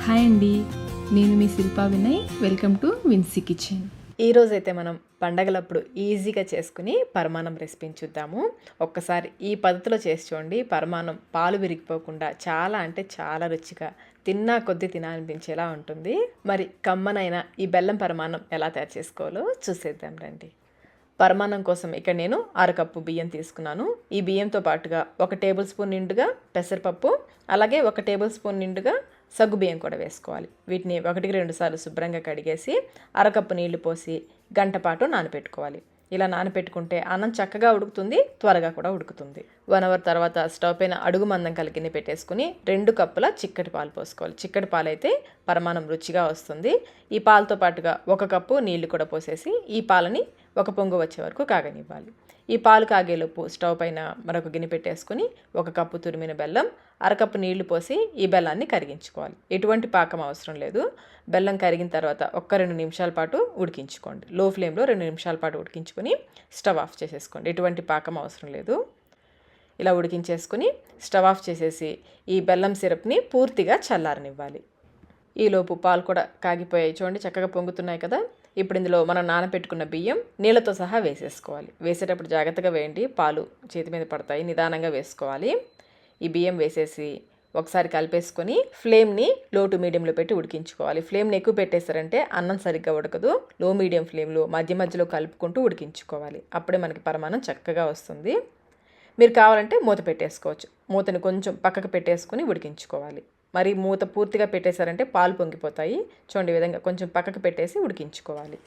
Hi అండి, నేను మీ Shilpa Vinay. Welcome to Vinsy kitchen. ఈరోజైతే మనం పండగలప్పుడు ఈజీగా చేసుకుని పరమాన్నం రెసిపీని చూద్దాము. ఒక్కసారి ఈ పద్ధతిలో చేసి చూడండి. పరమాన్నం పాలు విరిగిపోకుండా చాలా అంటే చాలా రుచిగా, తిన్నా కొద్దీ తినాలనిపించేలా ఉంటుంది. మరి కమ్మనైన ఈ బెల్లం పరమాన్నం ఎలా తయారు చేసుకోవాలో చూసేద్దాం రండి. పరమాన్నం కోసం ఇక్కడ నేను 1/2 కప్పు బియ్యం తీసుకున్నాను. ఈ బియ్యంతో పాటుగా 1 టేబుల్ స్పూన్ నిండుగా పెసరపప్పు, అలాగే 1 టేబుల్ స్పూన్ నిండుగా సగ్గు బియ్యం కూడా వేసుకోవాలి. వీటిని 1-2 సార్లు శుభ్రంగా కడిగేసి 1/2 కప్పు నీళ్లు పోసి గంట పాటు నానపెట్టుకోవాలి. ఇలా నానపెట్టుకుంటే అన్నం చక్కగా ఉడుకుతుంది, త్వరగా కూడా ఉడుకుతుంది. 1 అవర్ తర్వాత స్టవ్ పైన అడుగు మందం కలిగింది పెట్టేసుకుని 2 కప్పుల చిక్కటి పాలు పోసుకోవాలి. చిక్కటి పాలు అయితే పరమాన్నం రుచిగా వస్తుంది. ఈ పాలతో పాటుగా 1 కప్పు నీళ్లు కూడా పోసేసి ఈ పాలని 1 పొంగు వచ్చే వరకు కాగనివ్వాలి. ఈ పాలు కాగేలోపు స్టవ్ పైన మరొక గిన్నె పెట్టేసుకుని 1 కప్పు తురిమిన బెల్లం, 1/2 కప్పు నీళ్లు పోసి ఈ బెల్లాన్ని కరిగించుకోవాలి. ఎటువంటి పాకం అవసరం లేదు. బెల్లం కరిగిన తర్వాత 1-2 నిమిషాల పాటు ఉడికించుకోండి. లో ఫ్లేమ్లో 2 నిమిషాల పాటు ఉడికించుకొని స్టవ్ ఆఫ్ చేసేసుకోండి. ఎటువంటి పాకం అవసరం లేదు. ఇలా ఉడికించేసుకుని స్టవ్ ఆఫ్ చేసేసి ఈ బెల్లం సిరప్ని పూర్తిగా చల్లారనివ్వాలి. ఈలోపు పాలు కూడా కాగిపోయాయి, చూడండి చక్కగా పొంగుతున్నాయి కదా. ఇప్పుడు ఇందులో మనం నానబెట్టుకున్న బియ్యం నీళ్ళతో సహా వేసేసుకోవాలి. వేసేటప్పుడు జాగ్రత్తగా వేయండి, పాలు చేతి మీద పడతాయి, నిదానంగా వేసుకోవాలి. ఈ బియ్యం వేసేసి ఒకసారి కలిపేసుకొని ఫ్లేమ్ని లో టు మీడియంలో పెట్టి ఉడికించుకోవాలి. ఫ్లేమ్ని ఎక్కువ పెట్టేస్తారంటే అన్నం సరిగ్గా ఉడకదు. లో మీడియం ఫ్లేమ్లో మధ్య మధ్యలో కలుపుకుంటూ ఉడికించుకోవాలి. అప్పుడే మనకి పరమాన్నం చక్కగా వస్తుంది. మీరు కావాలంటే మూత పెట్టేసుకోవచ్చు. మూతని కొంచెం పక్కకు పెట్టేసుకొని ఉడికించుకోవాలి. మరి మూత పూర్తిగా పెట్టేశారంటే పాలు పొంగిపోతాయి. చూడండి ఈ విధంగా కొంచెం పక్కకు పెట్టేసి ఉడికించుకోవాలి.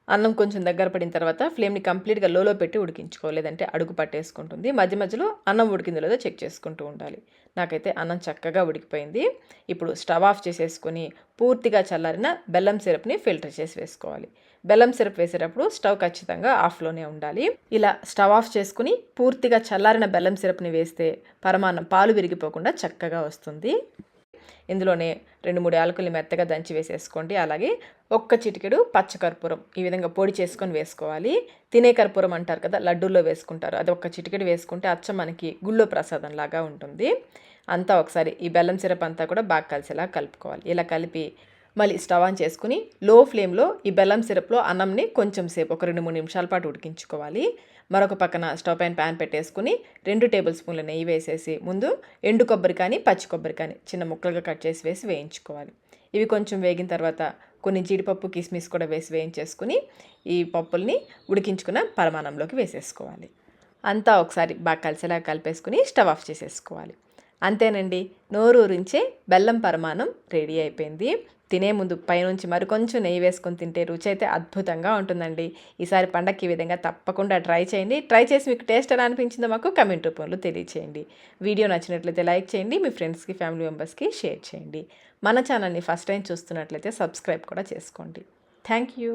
అన్నం కొంచెం దగ్గర పడిన తర్వాత ఫ్లేమ్ని కంప్లీట్గా లోలో పెట్టి ఉడికించుకోవాలి, లేదంటే అడుగు పట్టేసుకుంటుంది. మధ్య మధ్యలో అన్నం ఉడికిందో లేదో చెక్ చేసుకుంటూ ఉండాలి. నాకైతే అన్నం చక్కగా ఉడికిపోయింది. ఇప్పుడు స్టవ్ ఆఫ్ చేసేసుకొని పూర్తిగా చల్లారిన బెల్లం సిరప్ని ఫిల్టర్ చేసి వేసుకోవాలి. బెల్లం సిరప్ వేసేటప్పుడు స్టవ్ ఖచ్చితంగా ఆఫ్లోనే ఉండాలి. ఇలా స్టవ్ ఆఫ్ చేసుకుని పూర్తిగా చల్లారిన బెల్లం సిరప్ని వేస్తే పరమాన్నం పాలు విరిగిపోకుండా చక్కగా వస్తుంది. ఇందులోనే 2-3 యాలకుల్ని మెత్తగా దంచి వేసేసుకోండి. అలాగే 1 చిటికెడు పచ్చకర్పూరం ఈ విధంగా పొడి చేసుకొని వేసుకోవాలి. తినే కర్పూరం అంటారు కదా, లడ్డూల్లో వేసుకుంటారు, అది 1 చిటికెడు వేసుకుంటే అచ్చం మనకి గుళ్ళో ప్రసాదం లాగా ఉంటుంది. అంతా ఒకసారి ఈ బెల్లం సిరప్ అంతా కూడా బాగా కలిసేలా కలుపుకోవాలి. ఇలా కలిపి మళ్ళీ స్టవ్ ఆన్ చేసుకుని లో ఫ్లేమ్లో ఈ బెల్లం సిరప్లో అన్నంని కొంచెం సేపు 1-2-3 నిమిషాల పాటు ఉడికించుకోవాలి. మరొక పక్కన స్టవ్ పైన ప్యాన్ పెట్టేసుకుని 2 టేబుల్ స్పూన్ల నెయ్యి వేసేసి ముందు ఎండు కొబ్బరి కానీ పచ్చి కొబ్బరి కానీ చిన్న ముక్కలుగా కట్ చేసి వేసి వేయించుకోవాలి. ఇవి కొంచెం వేగిన తర్వాత కొన్ని జీడిపప్పు కిస్మిస్ కూడా వేసి వేయించేసుకుని ఈ పప్పుల్ని ఉడికించుకున్న పరమాన్నంలోకి వేసేసుకోవాలి. అంతా ఒకసారి బాగా కలిసేలా కలిపేసుకుని స్టవ్ ఆఫ్ చేసేసుకోవాలి. అంతేనండి, నోరూరించే బెల్లం పరమాన్నం రెడీ అయిపోయింది. తినే ముందు పైనుంచి మరికొంచెం నెయ్యి వేసుకొని తింటే రుచి అయితే అద్భుతంగా ఉంటుందండి. ఈసారి పండగకి ఈ విధంగా తప్పకుండా ట్రై చేయండి. ట్రై చేసి మీకు టేస్ట్ ఎలా అనిపించిందో మాకు కమెంట్ రూపంలో తెలియచేయండి. వీడియో నచ్చినట్లయితే లైక్ చేయండి, మీ ఫ్రెండ్స్కి ఫ్యామిలీ మెంబర్స్కి షేర్ చేయండి. మన ఛానల్ని ఫస్ట్ టైం చూస్తున్నట్లయితే సబ్స్క్రైబ్ కూడా చేసుకోండి. Thank you.